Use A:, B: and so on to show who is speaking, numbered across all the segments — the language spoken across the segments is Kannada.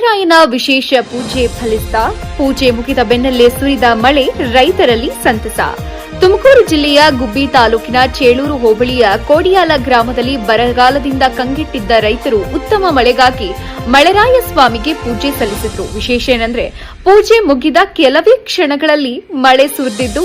A: ಮಳೆರಾಯನ ವಿಶೇಷ ಪೂಜೆ ಫಲಿಸಿದ. ಪೂಜೆ ಮುಗಿದ ಬೆನ್ನಲ್ಲೇ ಸುರಿದ ಮಳೆ ರೈತರಲ್ಲಿ ಸಂತಸ. ತುಮಕೂರು ಜಿಲ್ಲೆಯ ಗುಬ್ಬಿ ತಾಲೂಕಿನ ಚೇಳೂರು ಹೋಬಳಿಯ ಕೋಡಿಯಾಲ ಗ್ರಾಮದಲ್ಲಿ ಬರಗಾಲದಿಂದ ಕಂಗೆಟ್ಟಿದ್ದ ರೈತರು ಉತ್ತಮ ಮಳೆಗಾಗಿ ಮಳೆರಾಯ ಸ್ವಾಮಿಗೆ ಪೂಜೆ ಸಲ್ಲಿಸಿದ್ರು. ವಿಶೇಷ ಏನಂದ್ರೆ ಪೂಜೆ ಮುಗಿದ ಕೆಲವೇ ಕ್ಷಣಗಳಲ್ಲಿ ಮಳೆ ಸುರಿದಿದ್ದು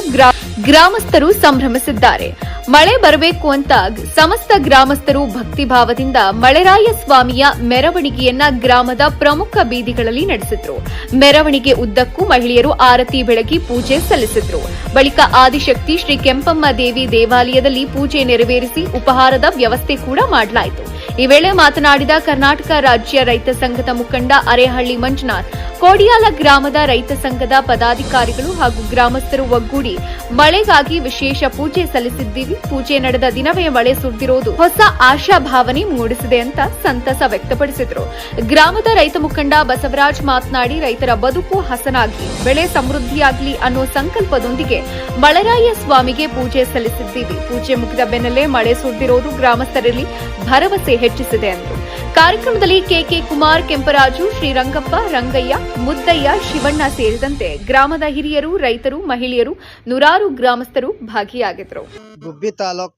A: ಗ್ರಾಮಸ್ಥರು ಸಂಭ್ರಮಿಸಿದ್ದಾರೆ. ಮಳೆ ಬರಬೇಕು ಅಂತ ಸಮಸ್ತ ಗ್ರಾಮಸ್ಥರು ಭಕ್ತಿಭಾವದಿಂದ ಮಳೆರಾಯ ಸ್ವಾಮಿಯ ಮೆರವಣಿಗೆಯನ್ನ ಗ್ರಾಮದ ಪ್ರಮುಖ ಬೀದಿಗಳಲ್ಲಿ ನಡೆಸಿದ್ರು. ಮೆರವಣಿಗೆ ಉದ್ದಕ್ಕೂ ಮಹಿಳೆಯರು ಆರತಿ ಬೆಳಗಿ ಪೂಜೆ ಸಲ್ಲಿಸಿದ್ರು. ಬಳಿಕ ಆದಿಶಕ್ತಿ ಶ್ರೀ ಕೆಂಪಮ್ಮ ದೇವಿ ದೇವಾಲಯದಲ್ಲಿ ಪೂಜೆ ನೆರವೇರಿಸಿ ಉಪಹಾರದ ವ್ಯವಸ್ಥೆ ಕೂಡ ಮಾಡಲಾಯಿತು. ಈ ವೇಳೆ ಮಾತನಾಡಿದ ಕರ್ನಾಟಕ ರಾಜ್ಯ ರೈತ ಸಂಘದ ಮುಖಂಡ ಅರೇಹಳ್ಳಿ ಮಂಜುನಾಥ್, ಕೋಡಿಯಾಲ ಗ್ರಾಮದ ರೈತ ಸಂಘದ ಪದಾಧಿಕಾರಿಗಳು ಹಾಗೂ ಗ್ರಾಮಸ್ಥರು ಒಗ್ಗೂಡಿ ಮಳೆಗಾಗಿ ವಿಶೇಷ ಪೂಜೆ ಸಲ್ಲಿಸಿದ್ದೀವಿ. ಪೂಜೆ ನಡೆದ ದಿನವೇ ಮಳೆ ಸುರಿದಿರೋದು ಹೊಸ ಆಶಾಭಾವನೆ ಮೂಡಿಸಿದೆ ಅಂತ ಸಂತಸ ವ್ಯಕ್ತಪಡಿಸಿದರು. ಗ್ರಾಮದ ರೈತ ಮುಖಂಡ ಬಸವರಾಜ್ ಮಾತನಾಡಿ, ರೈತರ ಬದುಕು ಹಸನಾಗಿ ಬೆಳೆ ಸಮೃದ್ಧಿಯಾಗಲಿ ಅನ್ನೋ ಸಂಕಲ್ಪದೊಂದಿಗೆ ಮಳೆರಾಯ ಸ್ವಾಮಿಗೆ ಪೂಜೆ ಸಲ್ಲಿಸಿದ್ದೀವಿ. ಪೂಜೆ ಮುಗಿದ ಬೆನ್ನಲ್ಲೇ ಮಳೆ ಸುರಿದಿರೋದು ಗ್ರಾಮಸ್ಥರಲ್ಲಿ ಭರವಸೆ ಹೆಚ್ಚಿಸಿದೆ ಎಂದರು. ಕಾರ್ಯಕ್ರಮದಲ್ಲಿ ಕೆಕೆ ಕುಮಾರ್, ಕೆಂಪರಾಜು, ಶ್ರೀರಂಗಪ್ಪ, ರಂಗಯ್ಯ, ಮುದ್ದಯ್ಯ, ಶಿವಣ್ಣ ಸೇರಿದಂತೆ ಗ್ರಾಮದ ಹಿರಿಯರು, ರೈತರು, ಮಹಿಳೆಯರು, ನೂರಾರು ಗ್ರಾಮಸ್ಥರು ಭಾಗಿಯಾಗಿದ್ದರು.
B: ಗುಬ್ಬಿ ತಾಲೂಕ್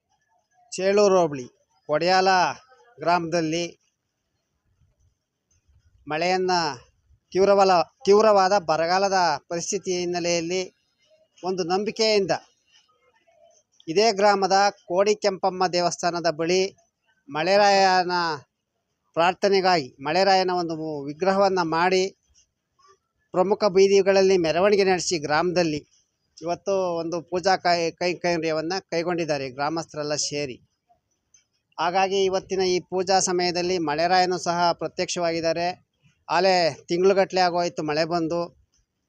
B: ಚೇಳೂರು ಹೋಬಳಿ ಕೊಡಿಯಾಲ ಗ್ರಾಮದಲ್ಲಿ ಮಳೆಯನ್ನು ತೀವ್ರವಾದ ಬರಗಾಲದ ಪರಿಸ್ಥಿತಿ ಹಿನ್ನೆಲೆಯಲ್ಲಿ ಒಂದು ನಂಬಿಕೆಯಿಂದ ಇದೇ ಗ್ರಾಮದ ಕೋಡಿ ಕೆಂಪಮ್ಮ ದೇವಸ್ಥಾನದ ಬಳಿ ಮಳೆರಾಯನ ಪ್ರಾರ್ಥನೆಗಾಗಿ ಮಳೆರಾಯನ ಒಂದು ವಿಗ್ರಹವನ್ನು ಮಾಡಿ ಪ್ರಮುಖ ಬೀದಿಗಳಲ್ಲಿ ಮೆರವಣಿಗೆ ನಡೆಸಿ ಗ್ರಾಮದಲ್ಲಿ ಇವತ್ತು ಒಂದು ಪೂಜಾ ಕೈಂಕರ್ಯವನ್ನು ಕೈಗೊಂಡಿದ್ದಾರೆ ಗ್ರಾಮಸ್ಥರೆಲ್ಲ ಸೇರಿ. ಹಾಗಾಗಿ ಇವತ್ತಿನ ಈ ಪೂಜಾ ಸಮಯದಲ್ಲಿ ಮಳೆರಾಯನೂ ಸಹ ಪ್ರತ್ಯಕ್ಷವಾಗಿದ್ದಾರೆ. ಆಲೇ ತಿಂಗಳುಗಟ್ಟಲೆ ಆಗೋಯಿತು ಮಳೆ ಬಂದು.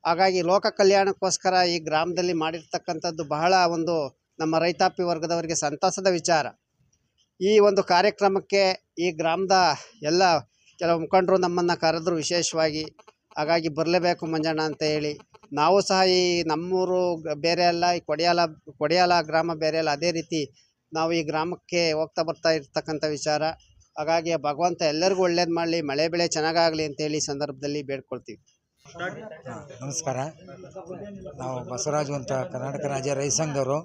B: ಹಾಗಾಗಿ ಲೋಕ ಕಲ್ಯಾಣಕ್ಕೋಸ್ಕರ ಈ ಗ್ರಾಮದಲ್ಲಿ ಮಾಡಿರ್ತಕ್ಕಂಥದ್ದು ಬಹಳ ಒಂದು ನಮ್ಮ ರೈತಾಪಿ ವರ್ಗದವರಿಗೆ ಸಂತಸದ ವಿಚಾರ. ಈ ಒಂದು ಕಾರ್ಯಕ್ರಮಕ್ಕೆ ಈ ಗ್ರಾಮದ ಎಲ್ಲ ಕೆಲವು ಮುಖಂಡರು ನಮ್ಮನ್ನು ಕರೆದ್ರು ವಿಶೇಷವಾಗಿ. ಹಾಗಾಗಿ ಬರಲೇಬೇಕು ಮಂಜಣ್ಣ ಅಂತ ಹೇಳಿ ನಾವು ಸಹ ಈ ನಮ್ಮೂರು ಬೇರೆ ಅಲ್ಲ, ಈ ಕೊಡಿಯಾಲ ಗ್ರಾಮ ಬೇರೆ ಅಲ್ಲ, ಅದೇ ರೀತಿ ನಾವು ಈ ಗ್ರಾಮಕ್ಕೆ ಹೋಗ್ತಾ ಬರ್ತಾ ಇರ್ತಕ್ಕಂಥ ವಿಚಾರ. ಹಾಗಾಗಿ ಭಗವಂತ ಎಲ್ಲರಿಗೂ ಒಳ್ಳೇದು ಮಾಡಲಿ, ಮಳೆ ಬೆಳೆ ಚೆನ್ನಾಗಾಗಲಿ ಅಂತೇಳಿ ಸಂದರ್ಭದಲ್ಲಿ ಬೇಡ್ಕೊಳ್ತೀವಿ.
C: ನಮಸ್ಕಾರ. ನಾವು ಬಸವರಾಜು ಅಂತ ಕರ್ನಾಟಕ ರಾಜ್ಯ ರೈತ ಸಂಘದವರು.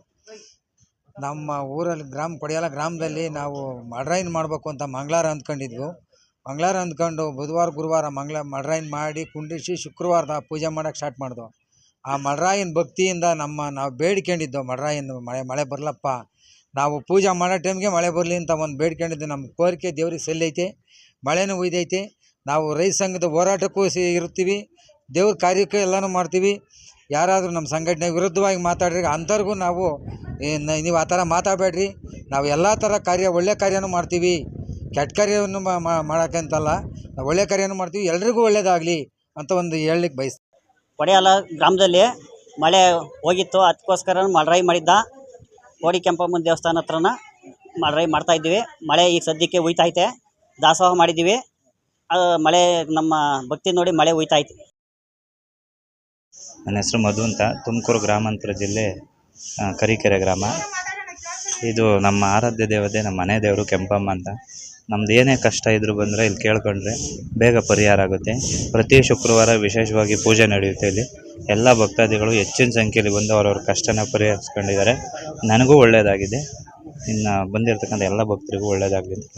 C: ನಮ್ಮ ಊರಲ್ಲಿ ಕೊಡಿಯಾಲ ಗ್ರಾಮದಲ್ಲಿ ನಾವು ಮಳೆರಾಯನ ಮಾಡಬೇಕು ಅಂತ ಮಂಗಳವಾರ ಅಂದ್ಕೊಂಡಿದ್ವು. ಮಂಗಳವಾರ ಅಂದ್ಕೊಂಡು ಬುಧವಾರ ಗುರುವಾರ ಮಳೆರಾಯನ ಮಾಡಿ ಕುಂಡಿಸಿ ಶುಕ್ರವಾರದ ಪೂಜೆ ಮಾಡೋಕ್ಕೆ ಸ್ಟಾರ್ಟ್ ಮಾಡಿದ್ವು. ಆ ಮಳೆರಾಯನ ಭಕ್ತಿಯಿಂದ ನಾವು ಬೇಡ್ಕೊಂಡಿದ್ದು ಮಳೆರಾಯನ ಮಳೆ ಬರಲಪ್ಪ, ನಾವು ಪೂಜೆ ಮಾಡೋ ಟೈಮ್ಗೆ ಮಳೆ ಬರಲಿ ಅಂತ ಒಂದು ಬೇಡ್ಕೊಂಡಿದ್ದು. ನಮ್ಮ ಕೋರಿಕೆ ದೇವ್ರಿಗೆ ಸಲ್ಲೈತೆ, ಮಳೆನೂ ಒಯ್ದೈತೆ. ನಾವು ರೈತ ಸಂಘದ ಹೋರಾಟಕ್ಕೂ ಇರ್ತೀವಿ, ದೇವ್ರ ಕಾರ್ಯಕ್ಕೆ ಎಲ್ಲನೂ ಮಾಡ್ತೀವಿ. ಯಾರಾದರೂ ನಮ್ಮ ಸಂಘಟನೆ ವಿರುದ್ಧವಾಗಿ ಮಾತಾಡ್ರಿ ಅಂಥವ್ರಿಗೂ ನಾವು ನೀವು ಆ ಥರ ಮಾತಾಡಬೇಡ್ರಿ, ನಾವು ಎಲ್ಲ ಥರ ಒಳ್ಳೆ ಕಾರ್ಯನೂ ಮಾಡ್ತೀವಿ, ಕೆಟ್ಟ ಕಾರ್ಯವನ್ನು ಮಾಡೋಕ್ಕಂತಲ್ಲ, ನಾವು ಒಳ್ಳೆ ಕಾರ್ಯನೂ ಮಾಡ್ತೀವಿ, ಎಲ್ರಿಗೂ ಒಳ್ಳೇದಾಗಲಿ ಅಂತ ಒಂದು ಹೇಳಲಿಕ್ಕೆ ಬಯಸ್ತೀವಿ.
D: ಕೊಡಿಯಾಲ ಗ್ರಾಮದಲ್ಲಿ ಮಳೆ ಹೋಗಿತ್ತು, ಅದಕ್ಕೋಸ್ಕರ ಮಳೆರಾಯಿ ಮಾಡಿದ್ದ. ಕೋಡಿ ಕೆಂಪಮ್ಮನ ದೇವಸ್ಥಾನ ಹತ್ರನ ಮಳೆರಾಯಿ ಮಾಡ್ತಾಯಿದ್ದೀವಿ. ಮಳೆ ಈಗ ಸದ್ಯಕ್ಕೆ ಹುಯ್ತೈತೆ, ದಾಸೋಹ ಮಾಡಿದ್ದೀವಿ. ಮಳೆ ನಮ್ಮ ಭಕ್ತಿ ನೋಡಿ ಮಳೆ ಹುಯ್ತೈತೆ.
E: ನನ್ನ ಹೆಸರು ಮಧು ಅಂತ, ತುಮಕೂರು ಗ್ರಾಮಾಂತರ ಜಿಲ್ಲೆ ಕರಿಕೆರೆ ಗ್ರಾಮ. ಇದು ನಮ್ಮ ಆರಾಧ್ಯ ದೇವತೆ, ನಮ್ಮ ಮನೆ ದೇವರು ಕೆಂಪಮ್ಮ ಅಂತ. ನಮ್ದು ಏನೇ ಕಷ್ಟ ಇದ್ರೂ ಬಂದರೆ ಇಲ್ಲಿ ಕೇಳ್ಕೊಂಡ್ರೆ ಬೇಗ ಪರಿಹಾರ ಆಗುತ್ತೆ. ಪ್ರತಿ ಶುಕ್ರವಾರ ವಿಶೇಷವಾಗಿ ಪೂಜೆ ನಡೆಯುತ್ತೆ. ಇಲ್ಲಿ ಎಲ್ಲ ಭಕ್ತಾದಿಗಳು ಹೆಚ್ಚಿನ ಸಂಖ್ಯೆಯಲ್ಲಿ ಬಂದು ಅವರವ್ರ ಕಷ್ಟನ ಪರಿಹರಿಸ್ಕೊಂಡಿದ್ದಾರೆ. ನನಗೂ ಒಳ್ಳೆಯದಾಗಿದೆ. ಇನ್ನು ಬಂದಿರತಕ್ಕಂಥ ಎಲ್ಲ ಭಕ್ತರಿಗೂ ಒಳ್ಳೆಯದಾಗಲಿ ಅಂತ